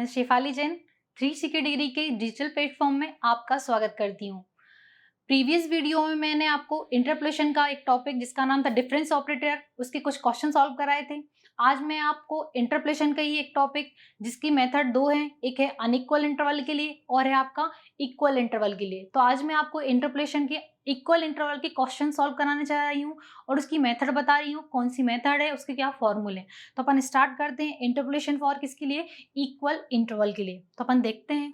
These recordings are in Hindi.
मैं शेफाली जैन 3CK डिग्री के डिजिटल प्लेटफॉर्म में आपका स्वागत करती हूँ। प्रीवियस वीडियो में मैंने आपको इंटरपोलेशन का एक टॉपिक जिसका नाम था डिफरेंस ऑपरेटर, उसके कुछ क्वेश्चन सॉल्व कराए थे। आज मैं आपको इंटरपोलेशन का ही एक टॉपिक जिसकी मेथड दो है, एक है अनइक्वल इंटरवल के लिए और है आपका इक्वल इंटरवल के लिए। तो आज मैं आपको इंटरपोलेशन के इक्वल इंटरवल के क्वेश्चन सॉल्व कराने जा रही हूँ और उसकी मेथड बता रही हूँ, कौन सी मेथड है, उसके क्या फॉर्मूले। तो अपन स्टार्ट करते हैं इंटरपोलेशन फॉर किसके लिए, इक्वल इंटरवल के लिए। तो अपन देखते हैं।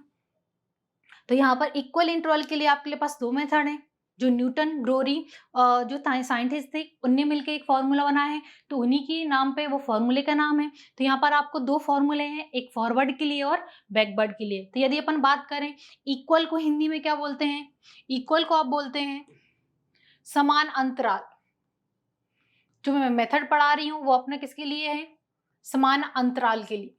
तो यहाँ पर इक्वल इंटरवल के लिए आपके पास दो मेथड हैं, जो न्यूटन ग्रोरी जो साइंटिस्ट थे उनने मिलकर एक फॉर्मूला बनाया है, तो उन्हीं के नाम पे वो फॉर्मूले का नाम है। तो यहाँ पर आपको दो फॉर्मूले हैं, एक फॉरवर्ड के लिए और बैकवर्ड के लिए। तो यदि अपन बात करें इक्वल को हिंदी में क्या बोलते हैं, इक्वल को आप बोलते हैं समान अंतराल। जो मैं मेथड पढ़ा रही हूँ वो अपने किसके लिए है, समान अंतराल के लिए।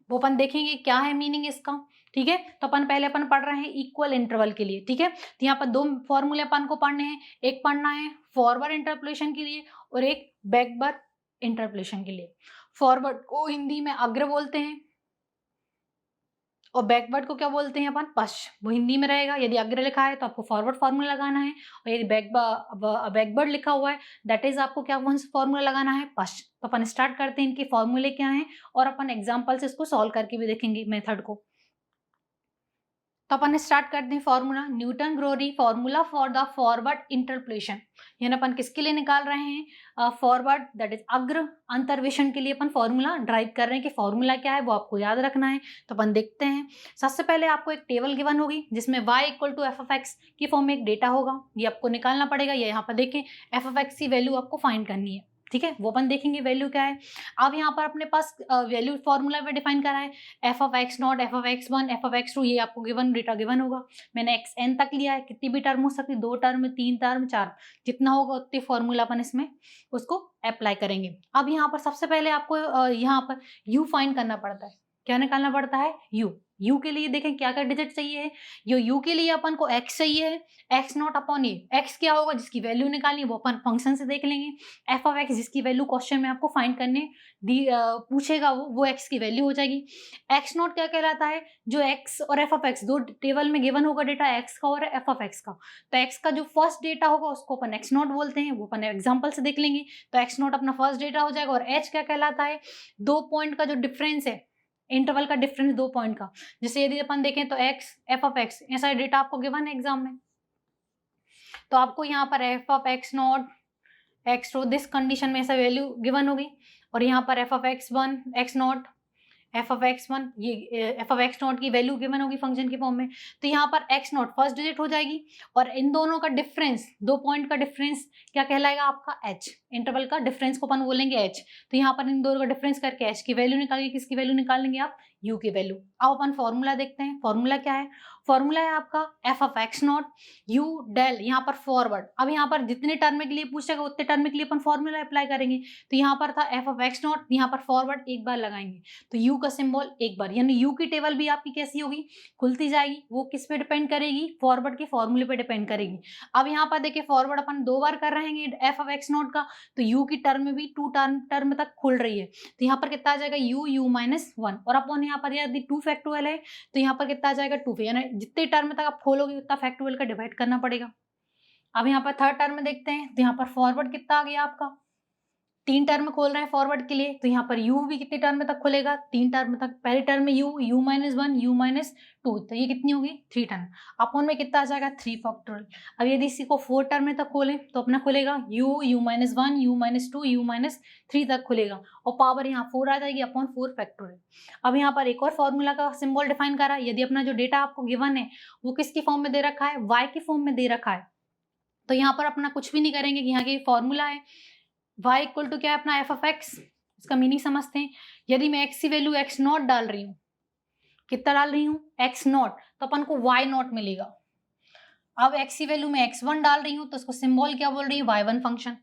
वो अपन देखेंगे क्या है मीनिंग इसका, ठीक है। तो अपन पहले पढ़ रहे हैं इक्वल इंटरवल के लिए, ठीक है। तो यहाँ पर दो फॉर्मूले अपन को पढ़ने हैं, एक पढ़ना है फॉरवर्ड इंटरपोलेशन के लिए और एक बैकवर्ड इंटरपोलेशन के लिए। फॉरवर्ड को हिंदी में अग्र बोलते हैं और बैकवर्ड को क्या बोलते हैं अपन, पश्च। वो हिंदी में रहेगा। यदि अग्र लिखा है तो आपको फॉरवर्ड फॉर्मूला लगाना है, और यदि बैकवर्ड लिखा हुआ है दैट इज आपको क्या कौन सा फॉर्मूला लगाना है, पश्च। तो अपन स्टार्ट करते हैं, इनके फॉर्मूले क्या हैं और अपन एग्जाम्पल से इसको सॉल्व करके भी देखेंगे मेथड को। तो अपन स्टार्ट करते हैं formula, Newton Gregory formula for the forward interpolation. यानी अपन किसके लिए निकाल रहे हैं, फॉरवर्ड दैट इज अग्र अंतर्वेशन के लिए अपन फॉर्मूला ड्राइव कर रहे हैं कि फॉर्मूला क्या है वो आपको याद रखना है। तो अपन देखते हैं। सबसे पहले आपको एक टेबल गिवन होगी जिसमें y equal to f of x की फॉर्म में एक डेटा होगा, ये आपको निकालना पड़ेगा। ये यहाँ पर देखें एफ ऑफ एक्स की वैल्यू आपको फाइंड करनी है, ठीक है। वो अपन देखेंगे वैल्यू क्या है। अब यहाँ पर अपने पास वैल्यू फॉर्मूला में डिफाइन करा है, f of x naught, f of x one, f of x two, ये आपको गिवन डेटा गिवन होगा। मैंने एक्स एन तक लिया है, कितनी भी टर्म हो सकती है, 2 टर्म, 3 टर्म, 4, जितना होगा उतने फॉर्मूला अपन इसमें उसको अप्लाई करेंगे। अब यहाँ पर सबसे पहले आपको यहाँ पर यू फाइंड करना पड़ता है। क्या निकालना पड़ता है, यू के लिए देखें क्या क्या डिजिट चाहिए है। यू के लिए अपन को एक्स चाहिए है, x not upon A. X क्या होगा जिसकी वैल्यू निकालनी है वो अपन फंक्शन से देख लेंगे। एफ ऑफ एक्स जिसकी वैल्यू क्वेश्चन में आपको फाइंड करने पूछेगा वो एक्स की वैल्यू हो जाएगी। एक्स नॉट क्या कहलाता है, जो एक्स और एफ ऑफ एक्स दो टेबल में गिवन होगा डेटा एक्स का और एफ ऑफ एक्स का। तो एक्स का जो फर्स्ट डेटा होगा उसको अपन एक्स नॉट बोलते हैं, वो अपन एग्जाम्पल से देख लेंगे। तो एक्स नॉट अपना फर्स्ट डेटा हो जाएगा। और एच क्या कहलाता है, 2 पॉइंट का जो डिफरेंस है, इंटरवल का डिफरेंस 2 पॉइंट का। जैसे यदि अपन देखें तो एक्स एफ ऑफ एक्स ऐसा डेटा आपको गिवन है एग्जाम में, तो आपको यहाँ पर f of x naught x two this condition में ऐसा वैल्यू गिवन होगी। और यहाँ पर f of x one x naught f of x one, ये एफ ऑफ एक्स नॉट की वैल्यू गिवन होगी फंक्शन की फॉर्म में। तो यहाँ पर एक्स नॉट फर्स्ट डिजिट हो जाएगी और इन दोनों का डिफरेंस, 2 पॉइंट का डिफरेंस क्या कहलाएगा आपका एच। इंटरवल का डिफरेंस को अपन बोलेंगे एच। तो यहाँ पर इन दोनों का डिफरेंस करके एच की वैल्यू निकालेंगे। किसकी वैल्यू निकालेंगे आप, यू की वैल्यू। अब अपन फॉर्मूला देखते हैं। फॉर्मूला क्या है, फॉर्मूला है आपका f of x naught u del, यहाँ पर फॉरवर्ड। अब यहाँ पर जितने टर्म के लिए पूछेगा उतने टर्म के लिए अपन फॉर्मूला अप्लाई करेंगे। तो यहाँ पर था एफ ऑफ एक्स नॉट, यहाँ पर फॉरवर्ड एक बार लगाएंगे तो यू का सिंबल एक बार, यानी यू की टेबल भी आपकी कैसी होगी, खुलती जाएगी। वो किस पे डिपेंड करेगी, फॉरवर्ड के फॉर्मूले पे डिपेंड करेगी। अब यहाँ पर देखिए फॉरवर्ड अपन 2 बार कर रहे हैं एफ ऑफ एक्स नॉट का, तो यू की टर्म भी 2 टर्म तक खुल रही है। तो यहाँ पर कितना आ जाएगा, यू माइनस 1, और अपन यहाँ पर यदि 2 फैक्टोरियल है तो यहाँ पर कितना आ जाएगा 2, यानी जितने टर्म तक आप खोलोगे उतना फैक्टोरियल का डिवाइड करना पड़ेगा। अब यहाँ पर थर्ड टर्म में देखते हैं, तो यहाँ पर फॉरवर्ड कितना आ गया आपका, 3 टर्म खोल रहे हैं फॉरवर्ड के लिए, तो यहाँ पर u भी कितने टर्म तक खुलेगा, 3 टर्म तक। पहले टर्म में u माइनस 1 u माइनस 2, तो ये कितनी होगी 3 टर्म। अपॉन में कितना आ जाएगा 3 फैक्टोरियल। अब यदि इसी को 4 टर्म तक खोलें तो अपना खुलेगा u minus 1 u minus 2 u minus 3 तक खुलेगा, और पावर यहाँ 4 आ जाएगी अपॉन 4 फैक्टोरियल। अब यहाँ पर एक और फॉर्मूला का सिंबल डिफाइन करा। यदि अपना जो डेटा आपको गिवन है वो किसकी फॉर्म में दे रखा है, y की फॉर्म में दे रखा है, तो यहाँ पर अपना कुछ भी नहीं करेंगे। यहाँ की फॉर्मूला है y इक्वल टू क्या है अपना एफ ऑफ एक्स। इसका मीनिंग समझते हैं। यदि मैं x की वैल्यू x नॉट डाल रही हूँ, कितना डाल रही हूँ x नॉट, तो अपन को y नॉट मिलेगा। अब x की वैल्यू मैं x1 डाल रही हूँ तो इसको सिंबल क्या बोल रही है, y1 फंक्शन,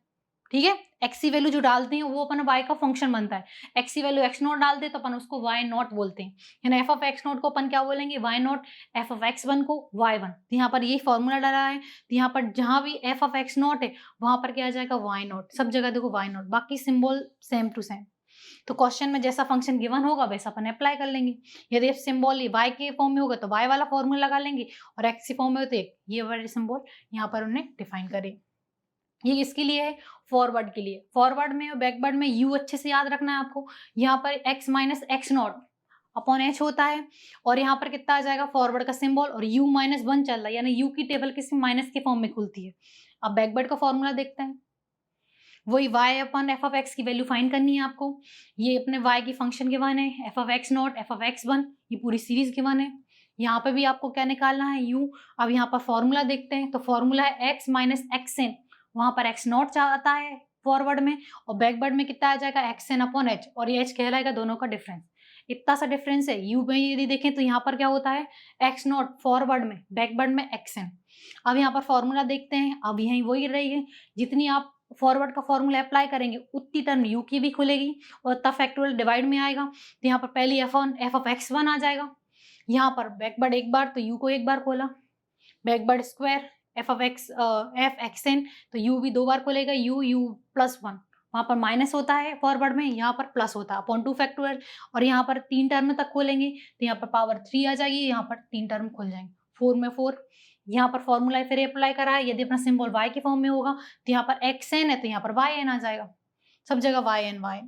ठीक है। x की वैल्यू जो डालते हैं वो अपन y का फंक्शन बनता है। x की वैल्यू x नॉट डालते हैं तो अपन उसको y नॉट बोलते हैं, यानी एफ ऑफ एक्स नॉट को अपन क्या बोलेंगे, y not, f of x1 को y1। तो यहाँ पर ये फॉर्मूला डाला है, तो यहाँ पर जहां भी एफ ऑफ एक्स नॉट है वहां पर क्या आ जाएगा y नॉट। सब जगह देखो y नॉट, बाकी सिंबल सेम टू सेम। तो क्वेश्चन में जैसा फंक्शन गिवन होगा वैसा अपन अप्लाई कर लेंगे। यदि सिंबल y के फॉर्म में होगा तो y वाला फॉर्मूला लगा लेंगे, और x के फॉर्म में हो तो ये वाले सिंबल यहाँ पर उन्हें डिफाइन करें। ये किसके लिए है? फॉरवर्ड के लिए। फॉरवर्ड में और बैकवर्ड में u अच्छे से याद रखना है आपको। यहाँ पर x minus x not upon h होता है, और यहाँ पर कितना आ जाएगा फॉरवर्ड का सिंबल, और u माइनस 1 चल रहा है, यानी u की टेबल किसी माइनस के फॉर्म में खुलती है। अब बैकवर्ड का फॉर्मूला देखते हैं। वही y upon F of x की वैल्यू फाइंड करनी है आपको। ये अपने y की फंक्शन गिवन है, f of x naught, f of x one, ये पूरी सीरीज गिवन है। यहाँ पे भी आपको क्या निकालना है? u। अब यहाँ पर फॉर्मूला देखते हैं, तो फॉर्मूला है x माइनस एक्स एन, वहां पर एक्स नॉट आता है फॉरवर्ड में, और बैकवर्ड में कितना आ जाएगा? एक्स एन अपॉन एच, और ये एच कहलाएगा दोनों का डिफरेंस। इतना सा डिफरेंस है। u में यदि देखें तो यहाँ पर क्या होता है? एक्स नॉट फॉरवर्ड में, बैकवर्ड में एक्स एन। अब यहाँ पर फॉर्मूला देखते हैं। अब यही वही रहेगी, जितनी आप फॉरवर्ड का फॉर्मूला अप्लाई करेंगे उतनी टर्म u की भी खुलेगी, और तब फैक्टोरियल डिवाइड में आएगा। तो यहाँ पर पहली एफ ऑफ एक्स वन आ जाएगा। यहाँ पर बैकवर्ड एक बार तो u को एक बार खोला, backward square f of x f x n, तो u भी दो बार खोलेगा, u प्लस वन, वहाँ पर माइनस होता है फॉरवर्ड में, यहाँ पर प्लस होता है अपॉन टू फैक्टोरियल, और यहाँ पर 3 टर्म तक खोलेंगे तो यहाँ पर पावर 3 आ जाएगी, यहाँ पर 3 टर्म खुल जाएंगे, 4 में 4। यहाँ पर फॉर्मूला फिर अप्लाई करा है। यदि अपना सिंबल y के फॉर्म में होगा तो यहाँ पर एक्स एन है तो यहाँ पर वाई एन आ जाएगा, सब जगह वाई एन वाई,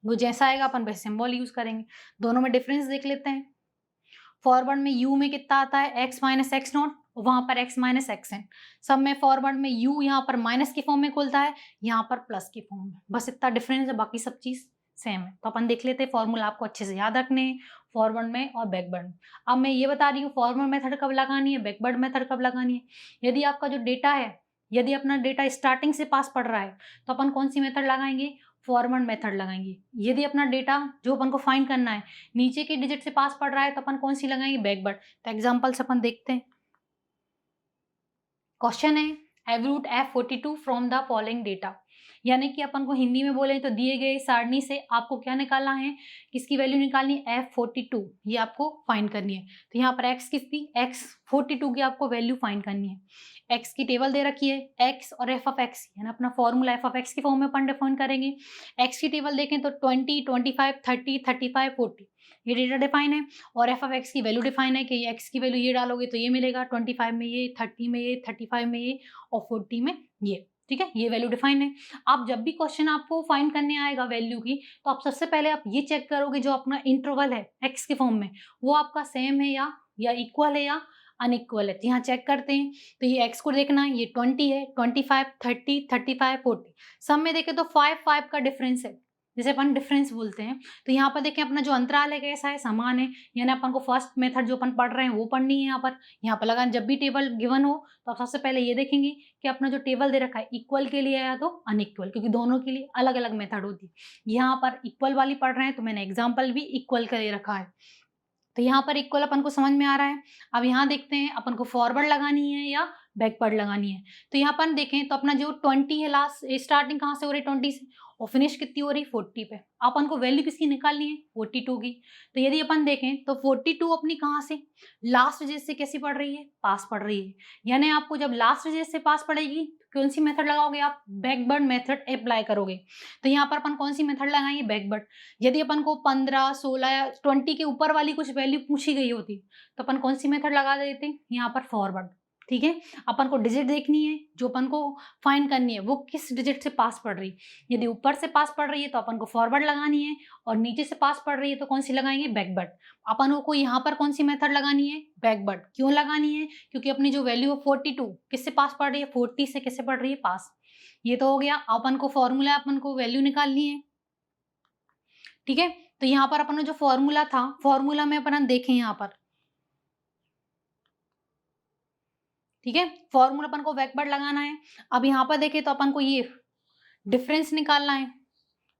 वो जैसा आएगा अपन वैसे सिंबल यूज करेंगे। दोनों में डिफरेंस देख लेते हैं। फॉरवर्ड में u में कितना आता है? x माइनस एक्स नॉट, वहां पर x माइनस एक्स एन। सब में फॉरवर्ड में u यहाँ पर माइनस के फॉर्म में खुलता है, यहाँ पर प्लस के फॉर्म में, बस इतना डिफरेंस है, बाकी सब चीज सेम है। तो अपन देख लेते हैं, फॉर्मूला आपको अच्छे से याद रखने हैं फॉरवर्ड में और बैकवर्ड में। अब मैं ये बता रही हूँ फॉरवर्ड मेथड कब लगानी है, बैकवर्ड मेथड कब लगानी है। यदि आपका जो डेटा है, यदि अपना डेटा स्टार्टिंग से पास पड़ रहा है तो अपन कौन सी मेथड लगाएंगे? फॉरवर्ड मेथड लगाएंगे। यदि अपना डेटा जो अपन को फाइंड करना है नीचे के डिजिट से पास पड़ रहा है तो अपन कौन सी लगाएंगे? बैकवर्ड। तो एग्जांपल्स अपन देखते हैं। क्वेश्चन है एवरूट F42 from the following data, यानी कि अपन को हिंदी में बोले तो दिए गए सारणी से आपको क्या निकालना है? किसकी वैल्यू निकालनी है? F42, ये आपको फाइंड करनी है। तो यहाँ पर x किसकी? X42 की आपको वैल्यू फाइंड करनी है। x की टेबल दे रखी है, x और f ऑफ x, यानी अपना फॉर्मूला f ऑफ x के फॉर्म में अपन डिफाइन करेंगे। x की टेबल देखें तो 20, 25, 30, 35, 40 ये डेटा डिफाइन है, और f ऑफ x की वैल्यू डिफाइन है कि x की वैल्यू ये डालोगे तो ये मिलेगा, 25 में ये, 30 में ये, 35 में ये, और 40 में ये। ठीक है, ये वैल्यू डिफाइन है। आप जब भी क्वेश्चन आपको फाइंड करने आएगा वैल्यू की, तो आप सबसे पहले आप ये चेक करोगे जो अपना इंटरवल है x के फॉर्म में वो आपका सेम है या इक्वल है या अनइक्वल है। तो यहाँ चेक करते हैं, तो ये x को देखना है, ये 20 है, 25, 30, 35, 40, सब में देखें तो 5 का डिफरेंस है, जैसे अपन डिफरेंस बोलते हैं। तो यहाँ पर देखें अपना जो अंतराल है कैसा है? समान है, यानी अपन को फर्स्ट मेथड जो अपन पढ़ रहे हैं वो पढ़नी है। यहाँ पर लगा, जब भी टेबल गिवन हो तो आप सबसे पहले ये देखेंगे कि अपना जो टेबल दे रखा है इक्वल के लिए या तो अनइक्वल, क्योंकि दोनों के लिए अलग अलग मेथड होती है। यहाँ पर इक्वल वाली पढ़ रहे हैं तो मैंने एग्जाम्पल भी इक्वल का ले रखा है, तो यहाँ पर इक्वल अपन को समझ में आ रहा है। अब यहाँ देखते हैं अपन को फॉरवर्ड लगानी है या बैकवर्ड लगानी है। तो यहाँ पर देखें तो अपना जो 20 है, लास्ट स्टार्टिंग कहाँ से हो रही है? 20 से, और फिनिश कितनी हो रही है? 40 पे। अपन को वैल्यू किसकी निकालनी है? 42 की। तो यदि अपन देखें तो 42 अपनी कहाँ से? लास्ट डिजिट से कैसी पड़ रही है? पास पड़ रही है, यानी आपको जब लास्ट डिजिट से पास पड़ेगी कौन सी मेथड लगाओगे आप? बैकवर्ड मेथड अप्लाई करोगे। तो यहाँ पर अपन कौन सी मेथड लगाएंगे? बैकवर्ड। यदि अपन को 15, 16 या 20 के ऊपर वाली कुछ वैल्यू पूछी गई होती तो अपन कौन सी मेथड लगा देते हैं? यहाँ पर फॉरवर्ड। ठीक है, अपन को डिजिट देखनी है, जो अपन को फाइंड करनी है वो किस डिजिट से पास पड़ रही है। यदि ऊपर से पास पड़ रही है तो अपन को फॉरवर्ड लगानी है, और नीचे से पास पड़ रही है तो कौन सी लगाएंगे? बैकवर्ड। अपन को यहाँ पर कौन सी मेथड लगानी है? बैकवर्ड। क्यों लगानी है? क्योंकि अपनी जो वैल्यू है 42 किससे पास पड़ रही है? 40 से किससे पड़ रही है? पास। ये तो हो गया। अपन को फॉर्मूला, अपन को वैल्यू निकालनी है। ठीक है, तो यहाँ पर अपन जो फॉर्मूला था, फॉर्मूला में अपन देखें यहाँ पर, ठीक है, फॉर्मूला अपन को बैकवर्ड लगाना है। अब यहाँ पर देखें तो अपन को ये डिफरेंस निकालना है।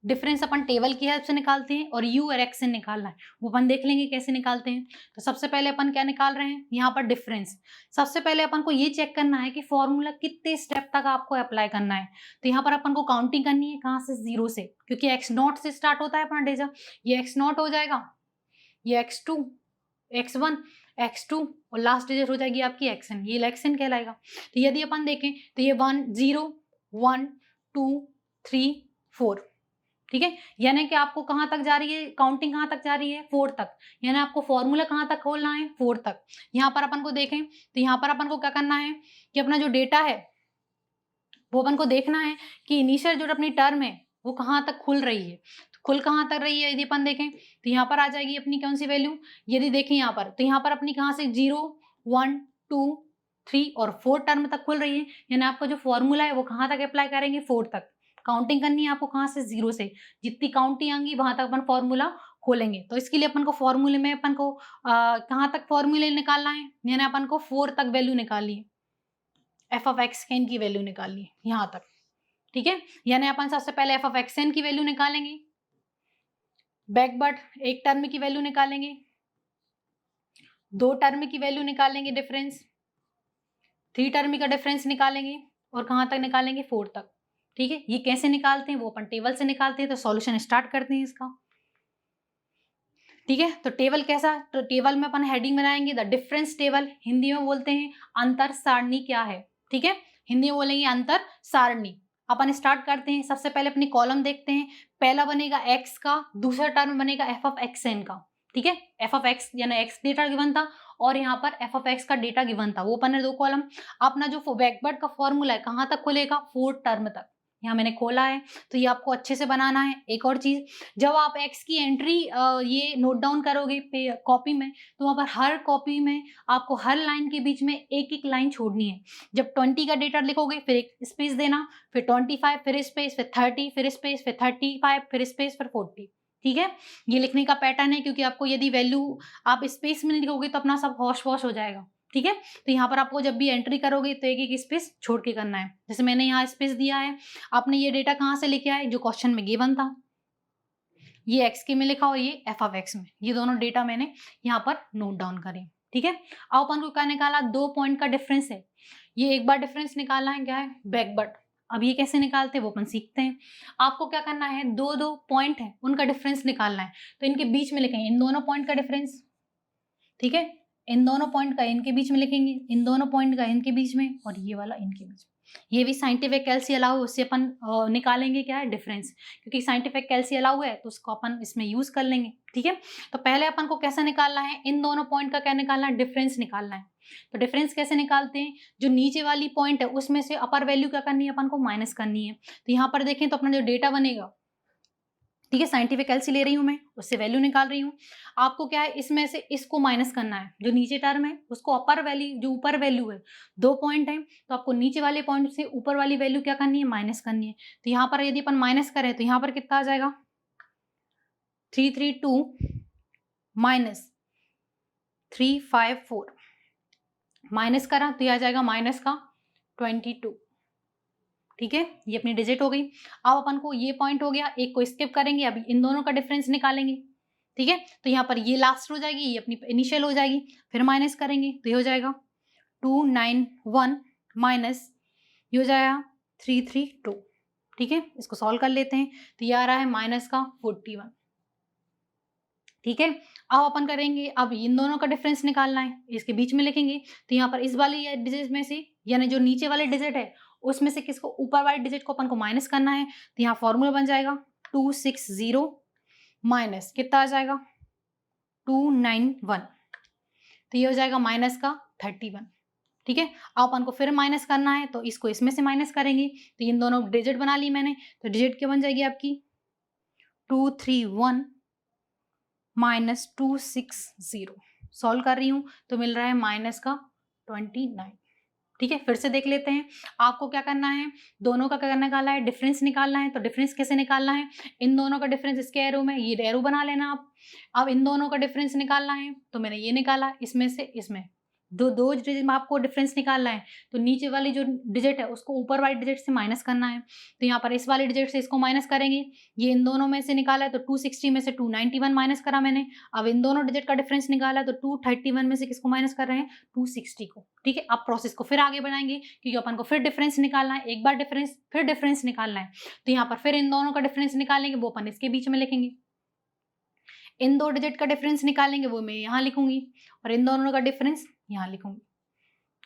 डिफरेंस अपन टेबल की हेल्प से निकालते हैं, और u और x से निकालना है, वो अपन देख लेंगे कैसे निकालते हैं। तो सबसे पहले अपन क्या निकाल रहे हैं? यहाँ पर डिफरेंस। सबसे पहले अपन को ये चेक करना है कि फॉर्मूला कितने स्टेप तक आपको अप्लाई करना है। तो यहाँ पर अपन को काउंटिंग करनी है, कहाँ से? 0 से, क्योंकि x0 से स्टार्ट होता है अपना डेटा। ये x0 हो जाएगा, ये x2, x1, x2, और लास्ट डिजिट हो जाएगी आपकी xn, ये xn कहलाएगा। तो यदि अपन देखें तो ये 1, 0, 1, 2, 3, 4, ठीक है, यानी कि आपको कहाँ तक जा रही है काउंटिंग, कहाँ तक जा रही है 4 तक, यानी आपको फॉर्मूला कहाँ तक खोलना है 4 तक। यहाँ पर अपन को देखें तो यहाँ पर अपन को क्या करना है कि अपना जो डेटा है वो अपन को देखना है कि इनिशियल जो अपनी टर्म है वो कहाँ तक खुल रही है। तो खुल कहाँ तक रही है यदि अपन देखें तो यहाँ पर आ जाएगी अपनी कौन सी वैल्यू, यदि देखें यहाँ पर तो यहाँ पर अपनी कहाँ से 0 1 2 3 और 4 टर्म तक खुल रही है, यानी आपका जो फॉर्मूला है वो कहाँ तक अप्लाई करेंगे 4 तक। काउंटिंग करनी है आपको कहाँ से 0 से, जितनी काउंटिंग आएंगी वहां तक अपन फॉर्मूला खोलेंगे। तो इसके लिए अपन को फॉर्मूले में अपन को कहाँ तक फॉर्मूले निकालना है, यानी अपन को 4 तक वैल्यू निकालनी है, एफ ऑफ एक्स एन की वैल्यू निकालनी है यहाँ तक। ठीक है, यानी अपन सबसे पहले एफ ऑफ एक्स एन की वैल्यू निकालेंगे, बैकवर्ड एक टर्म की वैल्यू निकालेंगे, 2 टर्म की वैल्यू निकालेंगे डिफरेंस, 3 टर्म का डिफरेंस निकालेंगे और कहाँ तक निकालेंगे 4 तक। ठीक है, ये कैसे निकालते हैं वो अपन टेबल से निकालते हैं। तो सॉल्यूशन स्टार्ट करते हैं इसका। ठीक है, तो टेबल कैसा, तो टेबल में अपन हेडिंग बनाएंगे द डिफरेंस टेबल, हिंदी में बोलते हैं अंतर सारणी क्या है। ठीक है, हिंदी में बोलेंगे अंतर सारणी। अपन स्टार्ट करते हैं, सबसे पहले अपनी कॉलम देखते हैं, पहला बनेगा एक्स का, दूसरा टर्म बनेगा एफ ऑफ एक्स एन का। ठीक है, एफ ऑफ एक्स यानी एक्स डेटा गिवन था और यहाँ पर एफ ऑफ एक्स का डेटा गिवन था, वो अपन ने 2 कॉलम। अपना जो बैकवर्ड का फॉर्मूला है कहाँ तक खुलेगा 4 टर्म तक, यहाँ मैंने खोला है। तो ये आपको अच्छे से बनाना है। एक और चीज, जब आप एक्स की एंट्री ये नोट डाउन करोगे कॉपी में, तो वहां पर हर कॉपी में आपको हर लाइन के बीच में एक एक लाइन छोड़नी है। जब 20 का डेटा लिखोगे फिर एक स्पेस देना, फिर 25 फिर स्पेस, फिर 30 फिर स्पेस, फिर 35 फिर स्पेस, फिर 40। ठीक है, ये लिखने का पैटर्न है, क्योंकि आपको यदि वैल्यू आप स्पेस में नहीं लिखोगे तो अपना सब हॉश वॉश हो जाएगा। ठीक है, तो यहाँ पर आपको जब भी एंट्री करोगे तो एक एक स्पेस छोड़ के करना है। जैसे मैंने यहाँ स्पेस दिया है, आपने ये डेटा कहाँ से लिखा है, जो क्वेश्चन में गिवन था, ये एक्स के में लिखा और ये एफ ऑफ एक्स में, ये दोनों डेटा मैंने यहाँ पर नोट डाउन करे। ठीक है, अब अपन को क्या निकाला, 2 पॉइंट का डिफरेंस है, ये एक बार डिफरेंस निकालना है, क्या है बैकवर्ड। अब ये कैसे निकालते हैं वो अपन सीखते हैं। आपको क्या करना है, 2 पॉइंट है उनका डिफरेंस निकालना है, तो इनके बीच में लिखेंगे इन दोनों पॉइंट का डिफरेंस। ठीक है, इन दोनों पॉइंट का इनके बीच में लिखेंगे, इन दोनों पॉइंट का इनके बीच में, और ये वाला इनके बीच में। ये भी साइंटिफिक कैलसी अलाउ, उससे अपन निकालेंगे क्या है डिफरेंस, क्योंकि साइंटिफिक कैलसी अलाउ है तो उसको अपन इसमें यूज कर लेंगे। ठीक है, तो पहले अपन को कैसा निकालना है, इन दोनों पॉइंट का क्या निकालना है, डिफरेंस निकालना है। तो डिफरेंस कैसे निकालते हैं, जो नीचे वाली पॉइंट है उसमें से अपर वैल्यू क्या करनी है, अपन को माइनस करनी है। तो यहाँ पर देखें तो अपना जो डेटा बनेगा, ठीक है, साइंटिफिक कैलसी ले रही हूं मैं, उससे वैल्यू निकाल रही हूँ। आपको क्या है, इसमें से इसको माइनस करना है, जो नीचे टर्म है उसको अपर वैल्यू, जो ऊपर वैल्यू है 2 पॉइंट है, तो आपको नीचे वाले पॉइंट से ऊपर वाली वैल्यू क्या करनी है, माइनस करनी है। तो यहाँ पर यदि अपन माइनस करें तो यहाँ पर कितना आ जाएगा, 332 माइनस 354, माइनस करा तो यह आ जाएगा माइनस का 22। ठीक है, ये अपनी डिजिट हो गई। अब अपन को ये पॉइंट हो गया, एक को स्किप करेंगे, अभी इन दोनों का डिफरेंस निकालेंगे। ठीक है, तो यहाँ पर ये लास्ट हो जाएगी, ये अपनी इनिशियल हो जाएगी, फिर माइनस करेंगे तो ये हो जाएगा 291 माइनस ये हो जाएगा 332। ठीक है, इसको सॉल्व कर लेते हैं, तो ये आ रहा है माइनस का 41। ठीक है, अब अपन करेंगे, अब इन दोनों का डिफरेंस निकालना है, इसके बीच में लिखेंगे। तो यहाँ पर इस वाली डिजिट में से, यानी जो नीचे वाले डिजिट है उसमें से किसको, ऊपर वाले डिजिट को अपन को माइनस करना है। तो यहाँ फॉर्मूला बन जाएगा 260 माइनस कितना आ जाएगा 291, तो ये हो जाएगा माइनस का 31। ठीक है, अब अपन को फिर माइनस करना है, तो इसको इसमें से माइनस करेंगे। तो इन दोनों डिजिट बना ली मैंने, तो डिजिट क्या बन जाएगी आपकी 231 माइनस 260, सॉल्व कर रही हूँ तो मिल रहा है माइनस का 29। ठीक है, फिर से देख लेते हैं, आपको क्या करना है, दोनों का क्या निकालना है, डिफरेंस निकालना है। तो डिफरेंस कैसे निकालना है, इन दोनों का डिफरेंस इसके एरो में, ये एरो बना लेना आप। अब इन दोनों का डिफरेंस निकालना है, तो मैंने ये निकाला, इसमें से इसमें दो डिजिट में आपको डिफरेंस निकालना है, तो नीचे वाली जो डिजिट है उसको ऊपर वाली डिजिट से माइनस करना है। तो यहाँ पर इस वाली डिजिट से इसको माइनस करेंगे, ये इन दोनों में से निकाला है तो 260 में से 291 माइनस करा मैंने। अब इन दोनों डिजिट का डिफरेंस निकाला है तो 231 में से किसको माइनस कर रहे हैं, 260 को। ठीक है, अब प्रोसेस को फिर आगे बढ़ाएंगे, क्योंकि अपन को फिर डिफरेंस निकालना है, एक बार डिफरेंस फिर डिफरेंस निकालना है। तो यहाँ पर फिर इन दोनों का डिफरेंस निकालेंगे, वो अपन इसके बीच में लिखेंगे। इन 2 डिजिट का डिफरेंस निकालेंगे, वो मैं यहाँ लिखूंगी, और इन दोनों का डिफरेंस यहाँ लिखूंगी।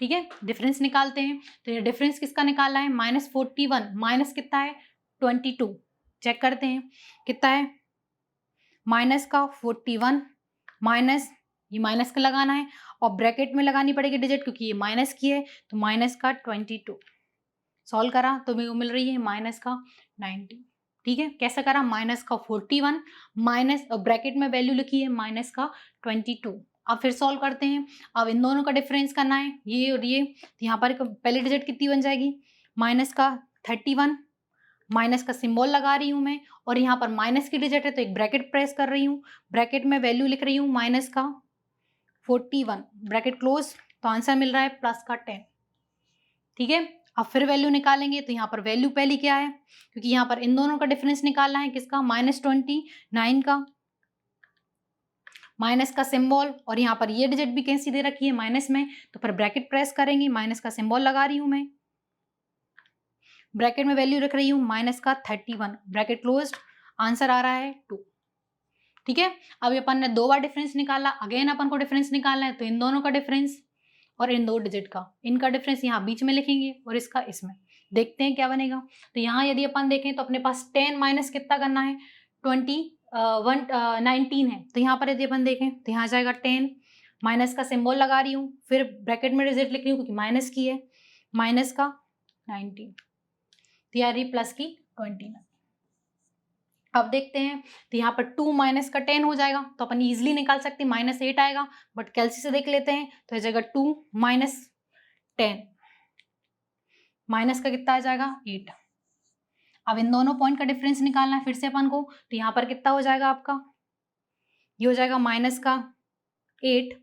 ठीक है, डिफरेंस निकालते हैं, तो ये डिफरेंस किसका निकालना है, -41 माइनस कितना है 22, चेक करते हैं कितना है, माइनस का 41 माइनस, ये माइनस का लगाना है और ब्रैकेट में लगानी पड़ेगी डिजिट क्योंकि ये माइनस की है, तो माइनस का 22। सॉल्व करा तो मेरे को मिल रही है माइनस का 90। ठीक है, कैसे करा, माइनस का 41 माइनस ब्रैकेट में वैल्यू लिखी है माइनस का 22। अब फिर सॉल्व करते हैं। अब इन दोनों का डिफरेंस करना है, ये और ये, तो यहाँ पर पहली डिजिट कितनी बन जाएगी, माइनस का 31, माइनस का सिंबल लगा रही हूँ मैं, और यहाँ पर माइनस की डिजिट है तो एक ब्रैकेट प्रेस कर रही हूँ, ब्रैकेट में वैल्यू लिख रही हूँ माइनस का 41, ब्रैकेट क्लोज, तो आंसर मिल रहा है प्लस का 10। ठीक है, अब फिर वैल्यू निकालेंगे तो यहाँ पर वैल्यू पहली क्या है, क्योंकि यहाँ पर इन दोनों का डिफरेंस निकालना है, किसका, -29 का, माइनस का सिंबल, और यहाँ पर ये डिजिट भी कैसी दे रखी है माइनस में, तो फिर ब्रैकेट प्रेस करेंगे, माइनस का सिंबल लगा रही हूँ मैं, ब्रैकेट में वैल्यू रख रही हूँ माइनस का 31, ब्रैकेट क्लोज्ड, आंसर आ रहा है 2। ठीक है, अब अपन ने 2 बार डिफरेंस निकाला, अगेन अपन को डिफरेंस निकालना है, तो इन दोनों का डिफरेंस और इन 2 डिजिट का, इनका डिफरेंस यहाँ बीच में लिखेंगे और इसका इसमें, देखते हैं क्या बनेगा। तो यहाँ यदि अपन देखें तो अपने पास 10 माइनस कितना करना है, 19 है, तो यहाँ पर यदि अपन देखें तो यहाँ जाएगा 10, माइनस का सिंबल लगा रही हूँ, फिर ब्रैकेट में डिजिट लिख रही हूँ क्योंकि माइनस की है, माइनस का 19, तो यार प्लस की 29। अब देखते हैं तो यहाँ पर 2 माइनस का 10 हो जाएगा, तो अपन इजीली निकाल सकते हैं, -8 आएगा, बट कैलसी से देख लेते हैं तो आ जाएगा 2 माइनस 10, माइनस का कितना आ जाएगा 8। अब इन दोनों पॉइंट का डिफरेंस निकालना है फिर से अपन को, तो यहाँ पर कितना हो जाएगा आपका, ये हो जाएगा माइनस का 8,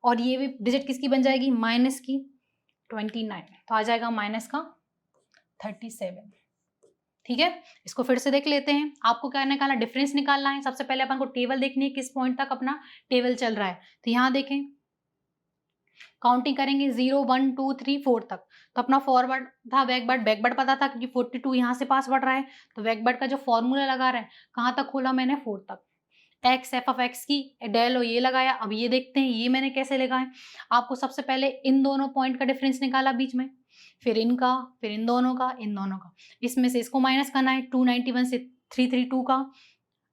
और ये भी डिजिट किसकी बन जाएगी, माइनस की 29, तो आ जाएगा माइनस का 37। ठीक है, इसको फिर से देख लेते हैं। आपको क्या निकालना, डिफरेंस निकालना है। सबसे पहले अपन को टेबल देखनी है, किस पॉइंट तक अपना टेबल चल रहा है। तो यहाँ देखें, काउंटिंग करेंगे 0 1 2 3 4 तक, तो अपना फॉरवर्ड था, बैकवर्ड पता था क्योंकि 42 यहाँ से पास बढ़ रहा है, तो बैकवर्ड का जो फॉर्मूला लगा रहा है, कहाँ तक खोला मैंने, 4 तक। एक्स एफ ऑफ एक्स की डेल ये लगाया। अब ये देखते हैं ये मैंने कैसे लगाए। आपको सबसे पहले इन दोनों पॉइंट का डिफरेंस निकाला बीच में, फिर इनका, फिर इन दोनों का, इसमें से इसको माइनस करना है, 291 से 332 का।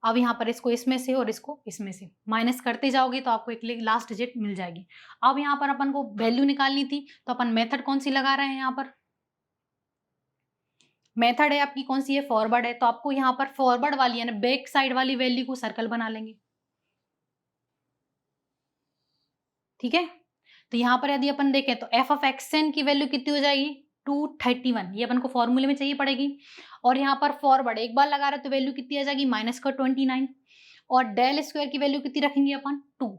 अब यहाँ पर इसको इसमें से और इसको इसमें से माइनस करते जाओगे तो आपको एक लास्ट डिजिट मिल जाएगी। अब यहाँ पर अपन को वैल्यू निकालनी थी, तो अपन मेथड कौन सी लगा रहे हैं, यहाँ पर मेथड है आपकी कौन सी है, फॉरवर्ड है, तो आपको यहाँ पर फॉरवर्ड वाली यानी बैक साइड वाली वैल्यू को सर्कल बना लेंगे। ठीक है, तो यहाँ पर यदि अपन देखें तो एफ ऑफ एक्सएन की वैल्यू कितनी हो जाएगी, 231, ये अपन को फॉर्मूले में चाहिए पड़ेगी। और यहाँ पर फॉरवर्ड एक बार लगा रहे तो वैल्यू कितनी आ जाएगी, माइनस का 29, और डेल स्क्वायर की वैल्यू कितनी रखेंगे अपन, 2,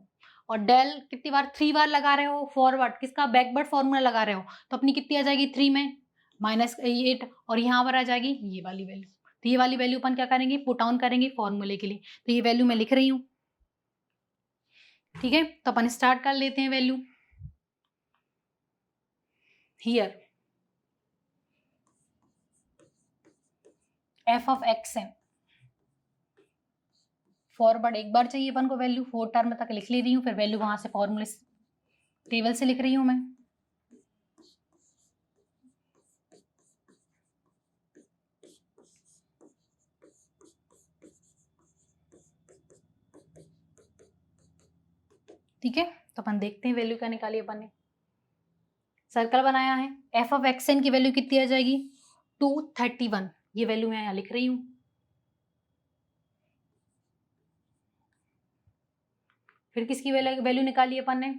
और डेल कितनी बार, 3 बार लगा रहे हो, फॉरवर्ड किसका, बैकवर्ड फॉर्मूला लगा रहे हो, तो अपनी कितनी आ जाएगी 3 में -8, और यहाँ पर आ जाएगी ये वाली वैल्यू। तो ये वाली वैल्यू अपन क्या करेंगे, पुट ऑन करेंगे फॉर्मूले के लिए, तो ये वैल्यू मैं लिख रही हूँ। ठीक है, तो अपन स्टार्ट कर लेते हैं value. Here f of x n, forward एक बार चाहिए अपन को वैल्यू, 4 टर्म तक लिख ले रही हूँ, फिर वैल्यू वहां से फॉर्मूले टेबल से लिख रही हूँ मैं। ठीक है, तो अपन देखते हैं वैल्यू क्या निकाली अपन ने। सर्कल बनाया है, एफ ऑफ एक्स एन की वैल्यू कितनी आ जाएगी, 231, ये वैल्यू मैं यहाँ लिख रही हूँ। फिर किसकी वैल्यू निकाली अपन ने,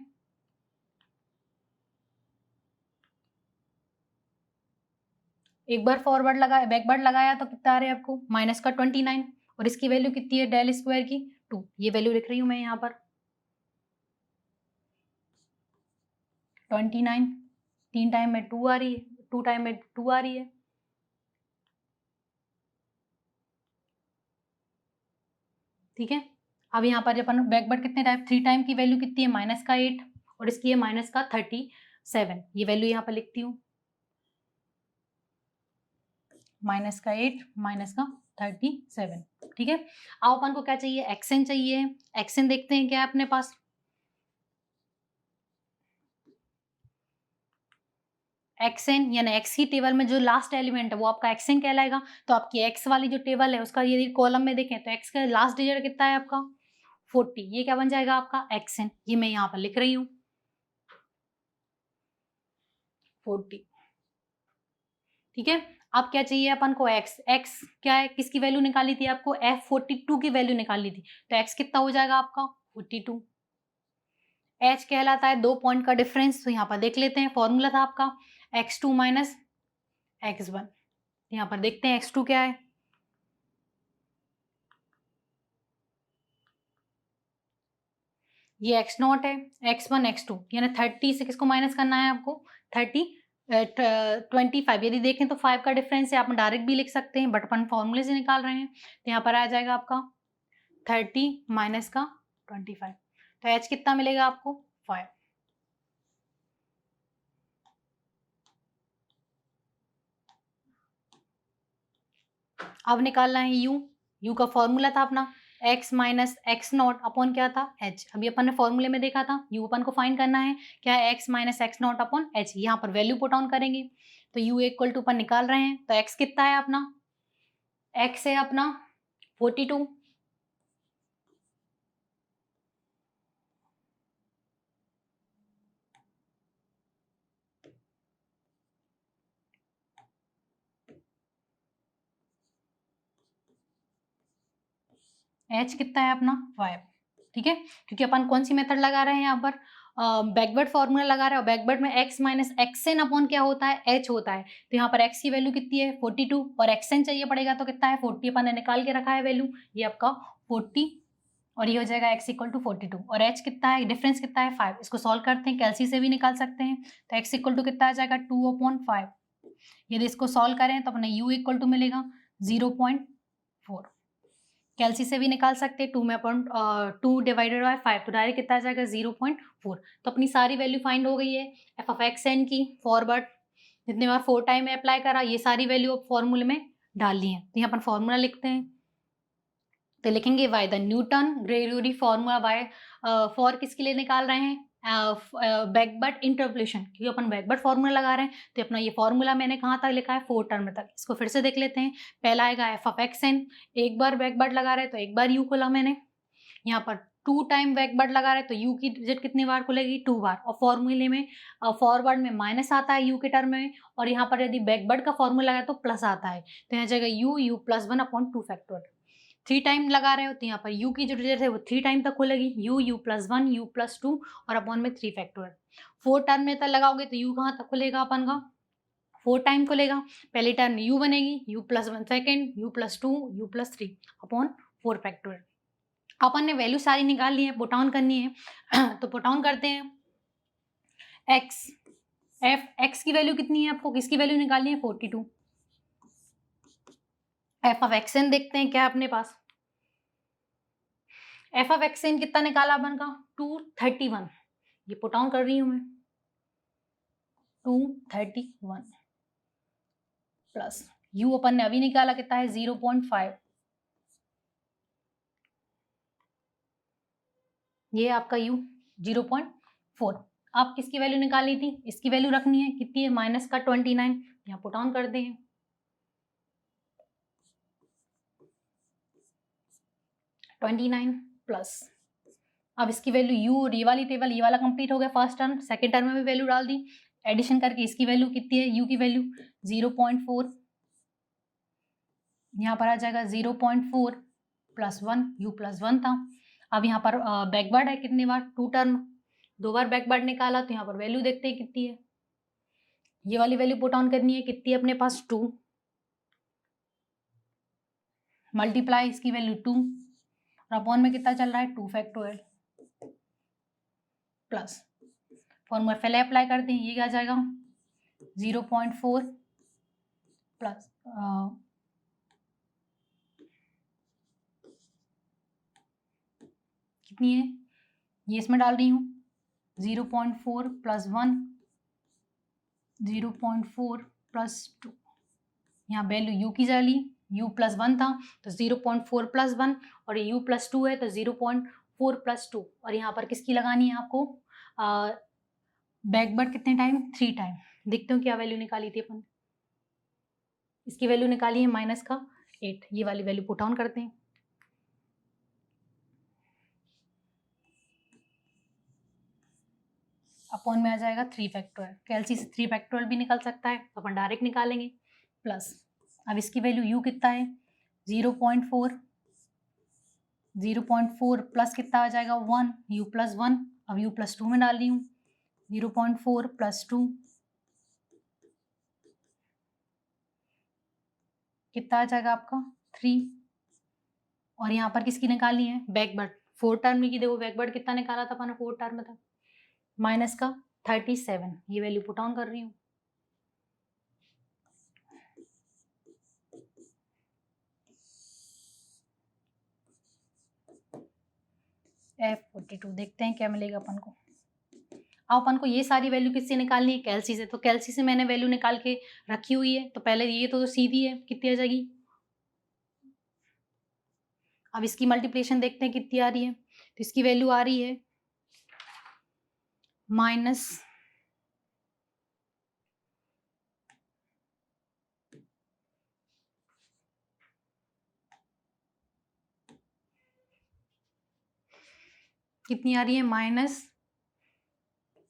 एक बार फॉरवर्ड लगाया, बैकवर्ड लगाया तो कितना आ रहा है आपको, माइनस का 29, और इसकी वैल्यू कितनी है, डेल स्क्वायर की 2, ये वैल्यू लिख रही हूँ मैं यहाँ पर 29, 3 टाइम में 2 आ रही है, 2 टाइम में 2 आ रही है। ठीक है, अब यहाँ पर अपन बैकवर्ड कितने टाइम, 3 टाइम की वैल्यू कितनी है, माइनस का 8, और इसकी है माइनस का 37, ये वैल्यू यहाँ पर लिखती हूँ, माइनस का 8 माइनस का 37। ठीक है, अब अपन को क्या चाहिए, एक्सन चाहिए। एक्सन देखते हैं क्या है अपने पास, एक्सएन यानी एक्स की टेबल में जो लास्ट एलिमेंट है वो आपका एक्सएन कहलाएगा। तो आपकी एक्स वाली जो टेबल है उसका यदि कॉलम में देखें तो एक्स का लास्ट डिजिट कितना है आपका 40, ये क्या बन जाएगा आपका एक्सएन, ये मैं यहाँ पर लिख रही हूँ 40। ठीक है, अब क्या चाहिए अपन को एक्स, एक्स क्या है, किसकी वैल्यू निकाली थी आपको, F42 की वैल्यू निकाली थी, तो एक्स कितना हो जाएगा आपका 42। एच कहलाता है 2 पॉइंट का डिफरेंस, तो यहाँ पर देख लेते हैं, फॉर्मूला था आपका x2 माइनस x1। यहाँ पर देखते हैं x2 क्या है, ये x0 है, x1 x2 यानी 30 से किसको माइनस करना है आपको 25। यदि देखें तो 5 का डिफरेंस है, आप डायरेक्ट भी लिख सकते हैं बट अपन फॉर्मूले से निकाल रहे हैं, तो यहाँ पर आ जाएगा आपका 30 माइनस का 25, तो h कितना मिलेगा आपको 5। अब निकालना है u का फॉर्मूला था अपना x minus x not upon क्या था h। अभी अपन ने फॉर्मूले में देखा था u अपन को फाइंड करना है क्या है x minus x not upon h, यहाँ पर वैल्यू पुट ऑन करेंगे तो u इक्वल टू अपन निकाल रहे हैं, तो x कितना है अपना, x है अपना 42, h कितना है अपना 5। ठीक है, क्योंकि अपन कौन सी मेथड लगा रहे हैं यहाँ पर, बैकवर्ड फॉर्मूला लगा रहे हैं, और बैकवर्ड में x माइनस एक्सएन अपॉन क्या होता है h होता है, तो यहाँ पर x की वैल्यू कितनी है 42 और एक्सएन चाहिए पड़ेगा तो कितना है 40, अपन ने निकाल के रखा है वैल्यू, ये आपका 40 और ये हो जाएगा x इक्वल टू 42 और h कितना है, डिफरेंस कितना है 5। इसको सॉल्व करते हैं, कैलसी से भी निकाल सकते हैं, तो x इक्वल टू कितना आ जाएगा 2/5। यदि इसको सॉल्व करें तो अपने u इक्वल टू मिलेगा 0.4। कैलसी से भी निकाल सकते हैं, 2 में अपॉन 2 डिवाइडेड बाय 5 तो डायरेक्ट कितना आ जाएगा 0.4। तो अपनी सारी वैल्यू फाइंड हो गई है एफ ऑफ एक्स एन की, फॉरवर्ड जितने बार 4 टाइम में अप्लाई करा ये सारी वैल्यू अब फॉर्मूले में डाल ली है, तो यहाँ पर फॉर्मूला लिखते हैं, तो लिखेंगे y the Newton Gregory formula y for किसके लिए निकाल रहे हैं, बैकवर्ड इंटरपोलेशन, क्योंकि अपन बैकवर्ड फॉर्मूला लगा रहे हैं, तो अपना ये फॉर्मूला मैंने कहाँ तक लिखा है 4 टर्म तक। इसको फिर से देख लेते हैं, पहला आएगा एफ ऑफ एक्स एन, एक बार बैकवर्ड लगा रहे हैं तो एक बार यू खोला मैंने, यहाँ पर 2 टाइम बैकवर्ड लगा रहे हैं तो यू की डिजिट कितनी बार खुलेगी 2 बार, और फॉर्मूले में फॉरवर्ड में माइनस आता है यू के टर्म में, और यहाँ पर यदि बैकवर्ड का फॉर्मूला लगाए तो प्लस आता है, तो यहाँ जाएगा यू प्लस 1/2 फैक्टोरियल। 3 टाइम लगा रहे हो तो यहाँ पर u की जो डिजिट है वो 3 टाइम तक खुलेगी, u प्लस 1 u प्लस 2 और अपॉन में 3 फैक्टोरियल। 4 टर्म में तक लगाओगे तो u कहाँ तक खुलेगा अपन का 4 टाइम खुलेगा, पहली टर्म u बनेगी u plus 1 second u plus 2 u plus 3 upon 4 factorial. अपन ने वैल्यू सारी निकाल ली है, पुट ऑन करनी है तो पुट ऑन करते हैं x की वैल्यू कितनी है आपको, किसकी वैल्यू निकालनी है 42। एफ ऑफ एक्स एन देखते हैं क्या है अपने पास, एफ ऑफ एक्स एन कितना निकाला अपन का 231, ये पुट ऑन कर रही हूं मैं 231 प्लस u अपन ने अभी निकाला कितना है 0.5, ये आपका u 0.4। आप किसकी वैल्यू निकाली थी, इसकी वैल्यू रखनी है कितनी है माइनस का 29, यहाँ पुट ऑन कर दें 29 प्लस, अब इसकी वैल्यू u और ये वाली टेबल ये वाला कंप्लीट हो गया फर्स्ट टर्म, सेकेंड टर्म में भी वैल्यू डाल दी, एडिशन करके इसकी वैल्यू कितनी है u की वैल्यू 0.4, यहाँ पर आ जाएगा 0.4 प्लस 1 u प्लस 1 था। अब यहाँ पर बैकवर्ड है कितनी बार 2 टर्म, 2 बार बैकवर्ड निकाला, तो यहाँ पर वैल्यू देखते हैं कितनी है, ये वाली वैल्यू पुट ऑन करनी है कितनी है अपने पास 2 मल्टीप्लाई इसकी वैल्यू 2 और अपॉन में कितना चल रहा है 2 फैक्टोरियल प्लस फॉर्मूला पहले अप्लाई करते हैं, ये क्या आ जाएगा 0.4 प्लस कितनी है, ये इसमें डाल रही हूँ 0.4 प्लस 1 0.4 प्लस 2, यहाँ वैल्यू u की डाली, u प्लस 1 था तो 0.4 प्लस 1 और ये u प्लस 2 है तो 0.4 प्लस 2, और यहाँ पर किसकी लगानी है आपको बैकवर्ड कितने टाइम 3 टाइम, देखते हो क्या वैल्यू निकाली थी अपन। इसकी वैल्यू निकाली है माइनस का 8, ये वाली वैल्यू पुट ऑन करते हैं। अपॉन में आ जाएगा 3 फैक्टोरियल, कैलसी से 3 फैक्टोरियल भी निकल सकता है तो अपन डायरेक्ट निकालेंगे, प्लस अब इसकी वैल्यू u कितना है 0.4, 0.4 प्लस कितना आ जाएगा 1, u प्लस 1, अब u प्लस 2 में डाल रही हूँ, 0.4 प्लस 2 कितना आ जाएगा आपका 3, और यहाँ पर किसकी निकालनी है बैकवर्ड, 4 टर्म की। देखो बैकवर्ड कितना निकाला था अपन 4 टर्म था, माइनस का 37, ये वैल्यू पुट ऑन कर रही हूँ। F42 देखते हैं क्या मिलेगा अपन को। अब अपन को ये सारी वैल्यू किससे निकालनी है, कैलसी से। तो कैलसी से मैंने वैल्यू निकाल के रखी हुई है, तो पहले ये तो सीधी है, कितनी आ जाएगी। अब इसकी मल्टीप्लिकेशन देखते हैं कितनी आ रही है, तो इसकी वैल्यू आ रही है माइनस कितनी आ रही है माइनस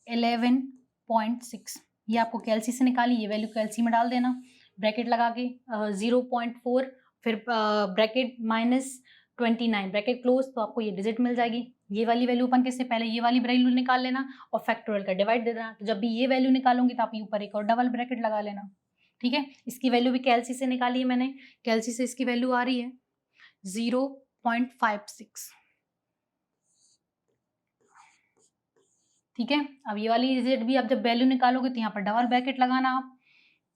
11.6। ये आपको कैलसी से निकाली, ये वैल्यू कैलसी में डाल देना, ब्रैकेट लगा के 0.4 फिर ब्रैकेट माइनस 29 ब्रैकेट क्लोज, तो आपको ये डिजिट मिल जाएगी। ये वाली वैल्यू अपन किससे, पहले ये वाली वैल्यू निकाल लेना और फैक्टोरियल का डिवाइड दे देना। तो जब भी ये वैल्यू निकालूंगी तो आप ऊपर एक और डबल ब्रैकेट लगा लेना, ठीक है। इसकी वैल्यू भी कैलसी से निकाली है मैंने, कैलसी से इसकी वैल्यू आ रही है 0.56, ठीक है। अब ये वाली डिजिट भी आप जब वैल्यू निकालोगे तो यहाँ पर डबल ब्रैकेट लगाना, आप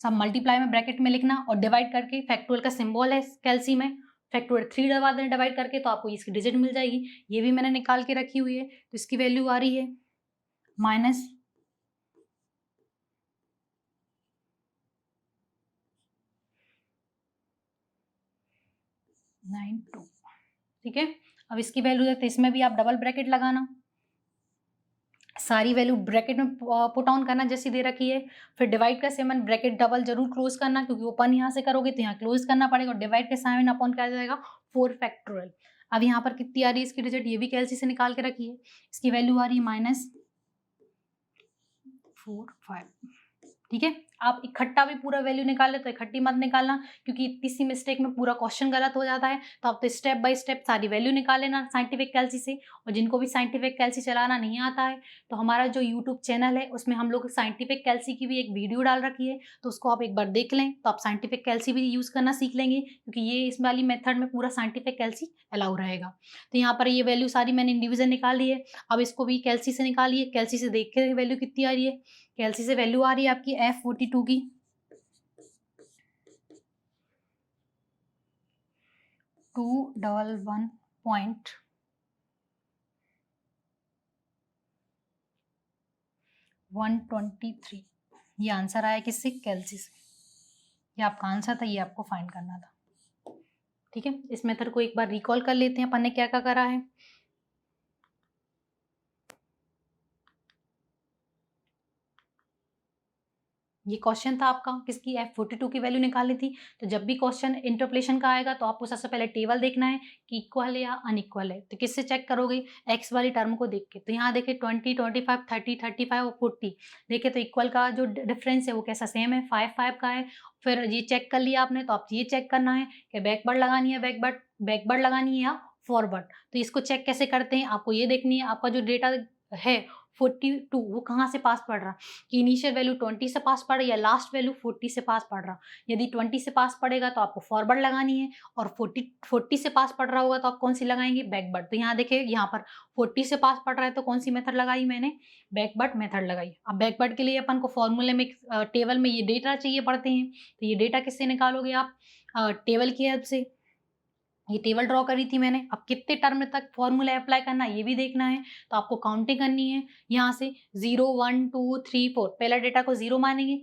सब मल्टीप्लाई में ब्रैकेट में लिखना और डिवाइड करके, फैक्टोरियल का सिंबल है कैलसी में, फैक्टोरियल 3 दबा देना डिवाइड करके, तो आपको इसकी डिजिट मिल जाएगी। ये भी मैंने निकाल के रखी हुई है, तो इसकी वैल्यू आ रही है माइनस 92, ठीक है। अब इसकी वैल्यू देखते, इसमें भी आप डबल ब्रैकेट लगाना, सारी वैल्यू ब्रैकेट में पुट ऑन करना जैसी दे रखी है, फिर डिवाइड का साइन ब्रैकेट डबल जरूर क्लोज करना, क्योंकि ओपन यहाँ से करोगे तो यहाँ क्लोज करना पड़ेगा, और डिवाइड का साइन अपॉन क्या आ जाएगा 4 फैक्टोरियल। अब यहाँ पर कितनी आ रही है इसकी डिजिट, ये भी कैलसी से निकाल के रखी है, इसकी वैल्यू आ रही है माइनस 45, ठीक है। आप इकट्ठा भी पूरा वैल्यू निकाल ले तो इकट्ठी मत निकालना, क्योंकि इतनी सी मिस्टेक में पूरा क्वेश्चन गलत हो जाता है। तो आप तो स्टेप बाय स्टेप सारी वैल्यू निकाल लेना साइंटिफिक कैलसी से। और जिनको भी साइंटिफिक कैलसी चलाना नहीं आता है, तो हमारा जो यूट्यूब चैनल है उसमें हम लोग साइंटिफिक कैलसी की भी एक वीडियो डाल रखी है, तो उसको आप एक बार देख लें, तो आप साइंटिफिक कैलसी भी यूज़ करना सीख लेंगे, क्योंकि ये इस वाली मेथड में पूरा साइंटिफिक कैलसी अलाउ रहेगा। तो यहाँ पर ये वैल्यू सारी मैंने इंडिविजुअल निकाल ली है। अब इसको भी कैलसी से निकालिए, कैलसी से देख के वैल्यू कितनी आ रही है, कैलसी से वैल्यू आ रही है आपकी F42 की 211.123। ये आंसर आया किससे, कैलसी से। ये आपका आंसर था, ये आपको फाइंड करना था, ठीक है। इस मेथड को एक बार रिकॉल कर लेते हैं अपन ने क्या क्या करा है। ये क्वेश्चन था आपका किसकी, F42 की वैल्यू निकालनी थी। तो जब भी क्वेश्चन इंटरपोलेशन का आएगा तो आपको सबसे पहले टेबल देखना है कि इक्वल है या अनइक्वल है। तो किससे चेक करोगे, एक्स वाली टर्म को देख के। तो यहाँ देखे 20, 25, 30, 35 और 40 देखे, तो इक्वल का जो डिफरेंस है वो कैसा सेम है, 5, 5 का है। फिर ये चेक कर लिया आपने, तो आप ये चेक करना है कि बैकवर्ड लगानी है, बैकवर्ड लगानी है या फॉरवर्ड। तो इसको चेक कैसे करते हैं, आपको ये देखनी है आपका जो डेटा है 42 वो कहाँ से पास पड़ रहा, कि इनिशियल वैल्यू 20 से पास पड़ रही है या लास्ट वैल्यू 40 से पास पड़ रहा। यदि 20 से पास पड़ेगा तो आपको फॉरवर्ड लगानी है, और 40 से पास पड़ रहा होगा तो आप कौन सी लगाएंगे, बैकवर्ड। तो यहाँ देखिए, यहाँ पर 40 से पास पड़ रहा है तो कौन सी मेथड लगाई मैंने, बैकवर्ड मेथड लगाई। अब बैकवर्ड के लिए अपन को फॉर्मूले में टेबल में ये डेटा चाहिए पड़ते हैं, तो ये डेटा किससे निकालोगे आप, टेबल की हेल्प से। ये टेबल ड्रॉ करी थी मैंने। अब कितने टर्म तक फॉर्मूला अप्लाई करना है ये भी देखना है, तो आपको काउंटिंग करनी है। यहाँ से 0, 1, 2, 3, 4 पहला डेटा को 0 मानेंगे,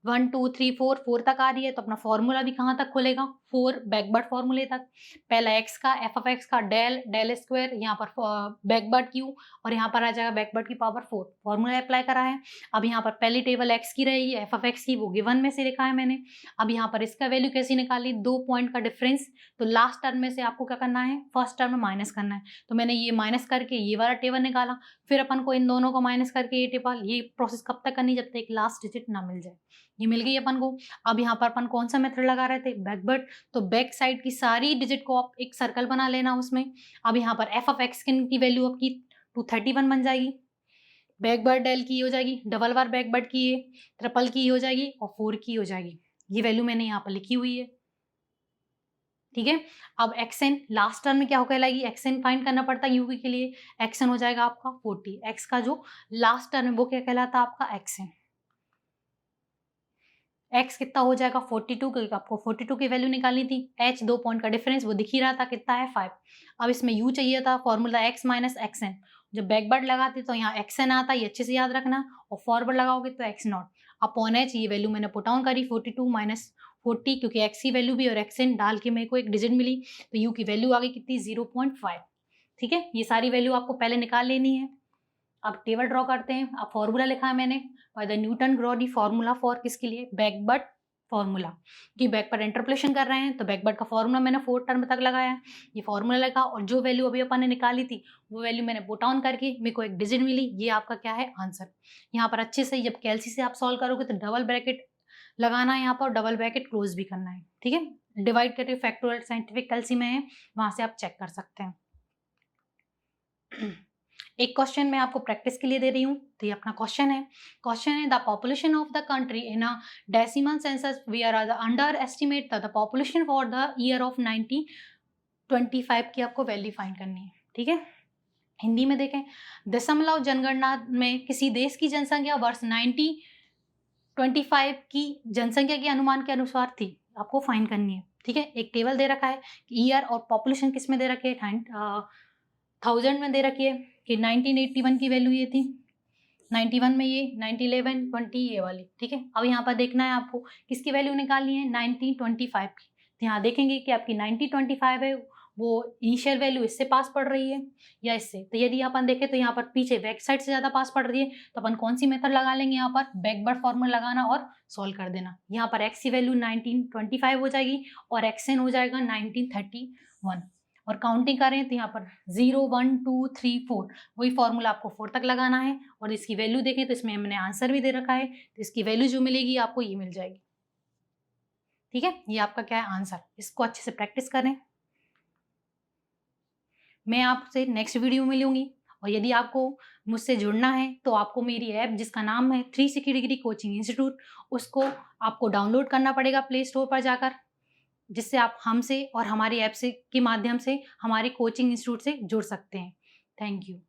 1 2 3 4 4 तक आ रही है, तो अपना फॉर्मूला भी कहाँ तक खुलेगा, 4 बैकवर्ड फॉर्मूले तक। पहला x का एफ ऑफ एक्स का डेल स्क्वायर, यहाँ पर बैकवर्ड क्यू, और यहाँ पर आ जाएगा बैकवर्ड की पावर 4। फॉर्मूला अप्लाई करा है। अब यहाँ पर पहली टेबल x की रहेगी, एफ ऑफ एक्स की, वो गिवन में से लिखा है मैंने। अब यहाँ पर इसका वैल्यू कैसी निकाली, 2 पॉइंट का डिफरेंस, तो लास्ट टर्म में से आपको क्या करना है, फर्स्ट टर्म में माइनस करना है। तो मैंने ये माइनस करके ये वाला टेबल निकाला, फिर अपन को इन दोनों को माइनस करके ये टेबल, ये प्रोसेस कब तक करनी, जब तक एक लास्ट डिजिट ना मिल जाए। ये मिल गई अपन को। अब यहाँ पर अपन कौन सा मेथड लगा रहे थे, बैकवर्ड, तो बैक साइड की सारी डिजिट को आप एक सर्कल बना लेना उसमें। अब यहाँ पर एफ ऑफ एक्स की वैल्यू आपकी 231 बन जाएगी, बैकवर्ड डेल की हो जाएगी, डबल बार बैकवर्ड की ये, ट्रिपल की हो जाएगी, और 4 की हो जाएगी। ये वैल्यू मैंने यहाँ पर लिखी हुई है, ठीक है। अब एक्सएन लास्ट टर्म में क्या हो कहलाएगी, एक्सएन फाइंड करना पड़ता है यूवी के लिए, एक्सएन हो जाएगा आपका 40। एक्स का जो लास्ट टर्म है वो क्या कहलाता है आपका एक्सएन। x कितना हो जाएगा 42, क्योंकि आपको 42 की वैल्यू निकालनी थी। h 2 पॉइंट का डिफरेंस वो दिख ही रहा था, कितना है 5। अब इसमें u चाहिए था, फॉर्मूला x माइनस एक्सएन। जब बैकवर्ड लगाते तो यहाँ एक्सएन आता, ये अच्छे से याद रखना, और फॉरवर्ड लगाओगे तो एक्स नॉट अपॉन h। ये वैल्यू मैंने पुट ऑन करी 42 माइनस 40, क्योंकि x की वैल्यू भी और एक्सएन डाल के मेरे को एक डिजिट मिली, तो u की वैल्यू आ गई कितनी 0.5। ठीक है, ये सारी वैल्यू आपको पहले निकाल लेनी है। अब टेबल ड्रॉ करते हैं। अब फॉर्मूला लिखा है मैंने, by the Newton Gregory formula for किसके लिए, बैकवर्ड फॉर्मूला, कि बैक पर इंटरपोलेशन कर रहे हैं तो बैकवर्ड का फॉर्मूला मैंने 4 टर्म तक लगाया, ये फॉर्मूला लगा, और जो वैल्यू अभी अपन ने निकाली थी वो वैल्यू मैंने पुट ऑन करके मेरे को एक डिजिट मिली। ये आपका क्या है, आंसर। यहाँ पर अच्छे से जब कैलसी से आप सॉल्व करोगे तो डबल ब्रैकेट लगाना है यहाँ पर, डबल ब्रैकेट क्लोज भी करना है, ठीक है। डिवाइड करके फैक्टोरियल साइंटिफिक कैलसी में है, वहां से आप चेक कर सकते हैं। एक क्वेश्चन मैं आपको प्रैक्टिस के लिए दे रही हूँ, तो ये अपना क्वेश्चन है। The population of the country in a decimal census we are under estimate the population for the year of 1925 की आपको वैल्यू फाइंड करनी है, ठीक है। हिंदी में देखें, दशमलव जनगणना में किसी देश की जनसंख्या वर्ष 1925 की जनसंख्या के अनुमान के अनुसार थी, आपको फाइंड करनी है, ठीक है। एक टेबल दे रखा है, ईयर और पॉपुलेशन किस में दे रखी है, 1000 में दे रखी है, कि 1981 की वैल्यू ये थी, 91 में ये, 1911 20 ये वाली, ठीक है। अब यहाँ पर देखना है आपको किसकी वैल्यू निकालनी है, 1925 की। तो यहाँ देखेंगे कि आपकी 1925 है, वो इनिशियल वैल्यू इससे पास पड़ रही है या इससे। तो यदि अपन देखें तो यहाँ पर पीछे बैक साइड से ज़्यादा पास पड़ रही है, तो अपन कौन सी मेथड लगा लेंगे, यहाँ पर बैकवर्ड फॉर्मूला लगाना और सॉल्व कर देना। यहाँ पर एक्स की वैल्यू 1925 हो जाएगी और एक्सएन हो जाएगा 1931, और काउंटिंग करें तो यहाँ पर 0 1 2 3 4, वही फॉर्मूला आपको 4 तक लगाना है। और इसकी वैल्यू देखें तो इसमें हमने आंसर भी दे रखा है, तो इसकी वैल्यू जो मिलेगी आपको ये मिल जाएगी, ठीक है। ये आपका क्या है, आंसर। इसको अच्छे से प्रैक्टिस करें। मैं आपसे नेक्स्ट वीडियो में मिलूंगी, और यदि आपको मुझसे जुड़ना है तो आपको मेरी ऐप जिसका नाम है 360 डिग्री कोचिंग इंस्टीट्यूट, उसको आपको डाउनलोड करना पड़ेगा प्ले स्टोर पर जाकर, जिससे आप हमसे और हमारी ऐप से के माध्यम से हमारे कोचिंग इंस्टीट्यूट से जुड़ सकते हैं। Thank you.